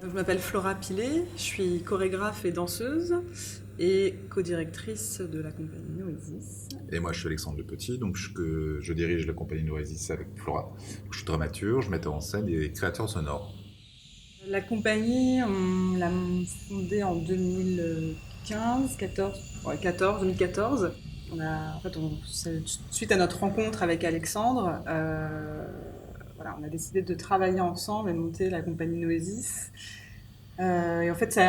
Donc, je m'appelle Flora Pilet, je suis chorégraphe et danseuse et co-directrice de la compagnie Noesis. Et moi, je suis Alexandre Le Petit, donc je dirige la compagnie Noesis avec Flora. Je suis dramaturge, metteur en scène et créateur sonore. La compagnie, on l'a fondée en 2015, 14, ouais, 14, 2014. Suite à notre rencontre avec Alexandre, on a décidé de travailler ensemble et de monter la compagnie Noesis. Et en fait,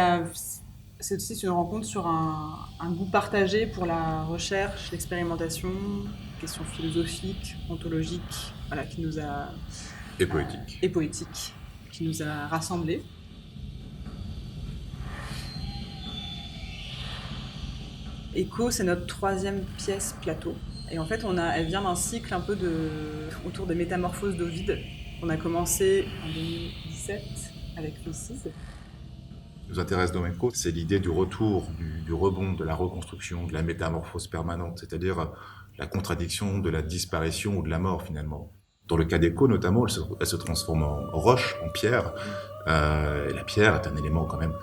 c'est aussi une rencontre sur un goût partagé pour la recherche, l'expérimentation, questions philosophiques, ontologiques, voilà, Et poétique. et poétiques, qui nous a rassemblés. Echo, c'est notre troisième pièce plateau. Et en fait, elle vient d'un cycle un peu autour des métamorphoses d'Ovide. On a commencé en 2017 avec Faces. Ce qui nous intéresse dans Echo, c'est l'idée du retour, du rebond, de la reconstruction, de la métamorphose permanente, c'est-à-dire la contradiction de la disparition ou de la mort finalement. Dans le cas d'Echo notamment, elle se transforme en roche, en pierre. Et la pierre est un élément quand même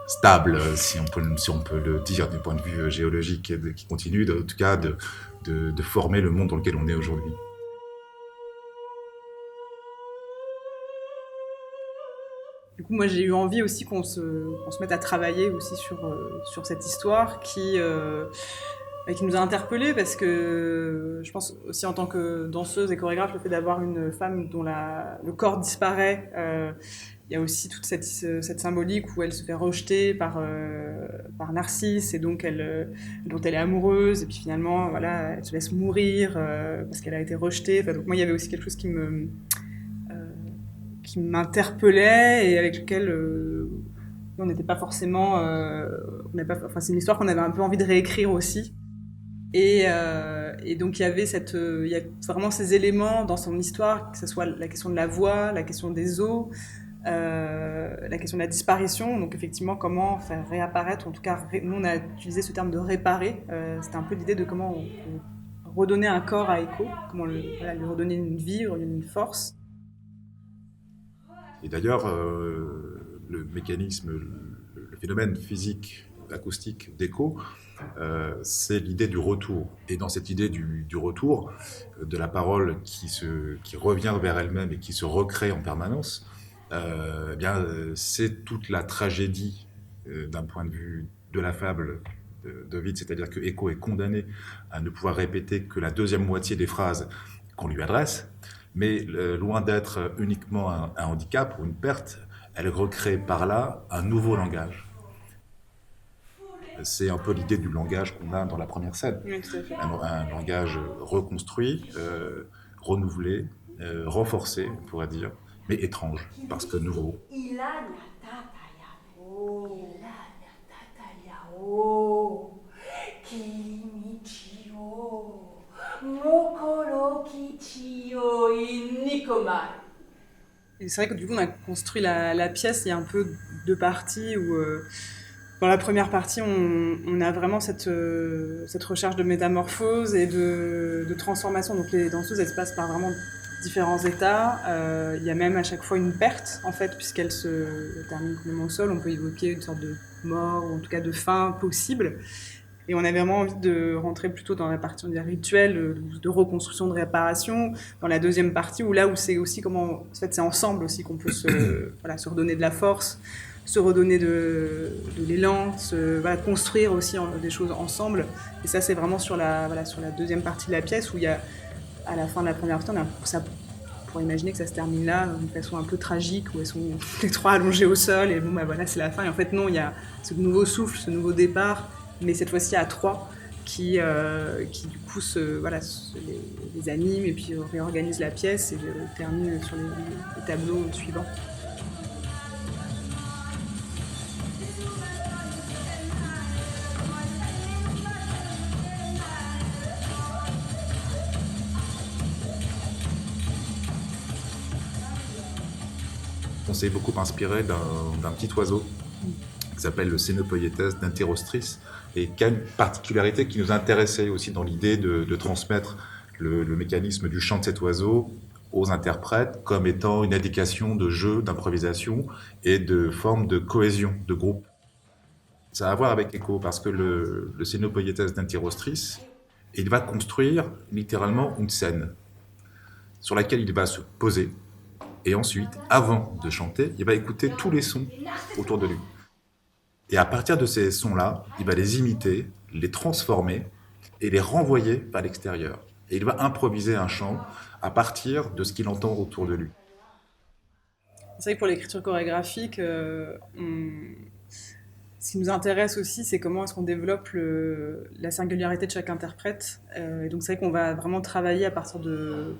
stable, si on peut le dire du point de vue géologique, qui continue en tout cas de former le monde dans lequel on est aujourd'hui. Du coup, moi, j'ai eu envie aussi qu'on se mette à travailler aussi sur cette histoire qui nous a interpellés parce que je pense aussi en tant que danseuse et chorégraphe, le fait d'avoir une femme dont le corps disparaît, il y a aussi toute cette symbolique où elle se fait rejeter par Narcisse et donc dont elle est amoureuse et puis finalement, voilà, elle se laisse mourir parce qu'elle a été rejetée. Enfin, donc moi, il y avait aussi quelque chose qui m'interpellait et avec lequel on n'était pas forcément. C'est une histoire qu'on avait un peu envie de réécrire aussi. Et donc il y a vraiment ces éléments dans son histoire, que ce soit la question de la voix, la question des eaux, la question de la disparition. Donc effectivement, comment faire réapparaître, en tout cas, nous on a utilisé ce terme de réparer. C'était un peu l'idée de comment on redonner un corps à Echo, comment lui redonner une vie, une force. Et d'ailleurs, le mécanisme, le phénomène physique, acoustique d'écho, c'est l'idée du retour. Et dans cette idée du retour, de la parole qui revient vers elle-même et qui se recrée en permanence, c'est toute la tragédie d'un point de vue de la fable d'Ovide, c'est-à-dire que Echo est condamné à ne pouvoir répéter que la deuxième moitié des phrases qu'on lui adresse, mais loin d'être uniquement un handicap ou une perte, elle recrée par là un nouveau langage. C'est un peu l'idée du langage qu'on a dans la première scène. Oui, tout à fait. Un langage reconstruit, renouvelé, renforcé, on pourrait dire, mais étrange, parce que nouveau. Et c'est vrai que du coup, on a construit la pièce. Il y a un peu deux parties où, dans la première partie, on a vraiment cette recherche de métamorphose et de transformation. Donc les danseuses, elles se passent par vraiment différents états. Il y a même à chaque fois une perte, en fait, puisqu'elles se terminent complètement au sol. On peut évoquer une sorte de mort, ou en tout cas de fin possible. Et on avait vraiment envie de rentrer plutôt dans la partie rituelle, de reconstruction, de réparation, dans la deuxième partie où c'est aussi comment, en fait, c'est ensemble aussi qu'on peut se redonner de la force, se redonner de l'élan, construire aussi des choses ensemble. Et ça, c'est vraiment sur la deuxième partie de la pièce où il y a, à la fin de la première partie, ça pour imaginer que ça se termine là d'une façon un peu tragique où elles sont les trois allongées au sol et bon bah voilà c'est la fin et en fait non il y a ce nouveau souffle, ce nouveau départ mais cette fois-ci à trois qui du coup les anime et puis réorganise la pièce et termine sur les tableaux suivants. On s'est beaucoup inspiré d'un petit oiseau qui s'appelle le Cénopoietes d'Interostris et qui a une particularité qui nous intéressait aussi dans l'idée de transmettre le mécanisme du chant de cet oiseau aux interprètes comme étant une indication de jeu, d'improvisation et de forme de cohésion de groupe. Ça a à voir avec Echo parce que le Scénopoietes d'Antirostris, il va construire littéralement une scène sur laquelle il va se poser et ensuite, avant de chanter, il va écouter tous les sons autour de lui. Et à partir de ces sons-là, il va les imiter, les transformer et les renvoyer vers l'extérieur. Et il va improviser un chant à partir de ce qu'il entend autour de lui. C'est vrai que pour l'écriture chorégraphique, ce qui nous intéresse aussi, c'est comment est-ce qu'on développe la singularité de chaque interprète. Et donc c'est vrai qu'on va vraiment travailler à partir de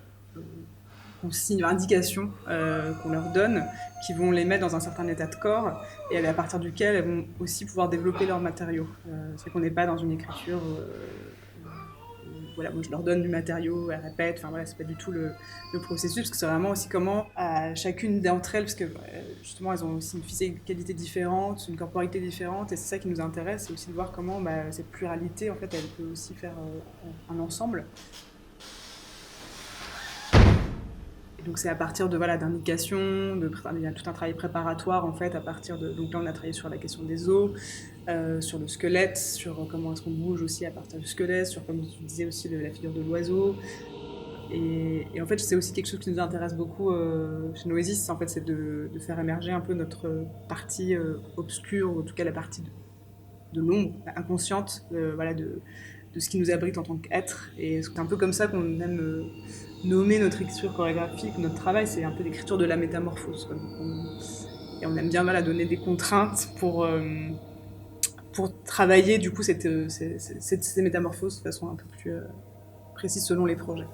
consignes, indications qu'on leur donne, qui vont les mettre dans un certain état de corps, et à partir duquel elles vont aussi pouvoir développer leurs matériaux. C'est vrai qu'on n'est pas dans une écriture voilà, moi je leur donne du matériau, elles répètent, enfin voilà, c'est pas du tout le processus, parce que c'est vraiment aussi comment à chacune d'entre elles, parce que justement elles ont aussi une physicalité différente, une corporalité différente, et c'est ça qui nous intéresse, c'est aussi de voir comment cette pluralité en fait elle peut aussi faire un ensemble. Et donc c'est à partir de voilà d'indications, il y a tout un travail préparatoire en fait à partir de, donc là on a travaillé sur la question des os, sur le squelette, sur comment est-ce qu'on bouge aussi à partir du squelette, sur comme tu disais aussi la figure de l'oiseau. Et en fait c'est aussi quelque chose qui nous intéresse beaucoup chez Noesis, en fait c'est de faire émerger un peu notre partie obscure, ou en tout cas la partie de l'ombre inconsciente, voilà de ce qui nous abrite en tant qu'être. Et c'est un peu comme ça qu'on aime nommer notre écriture chorégraphique, notre travail, c'est un peu l'écriture de la métamorphose. Et on aime bien voilà, donner des contraintes pour travailler du coup ces métamorphoses de façon un peu plus précise selon les projets.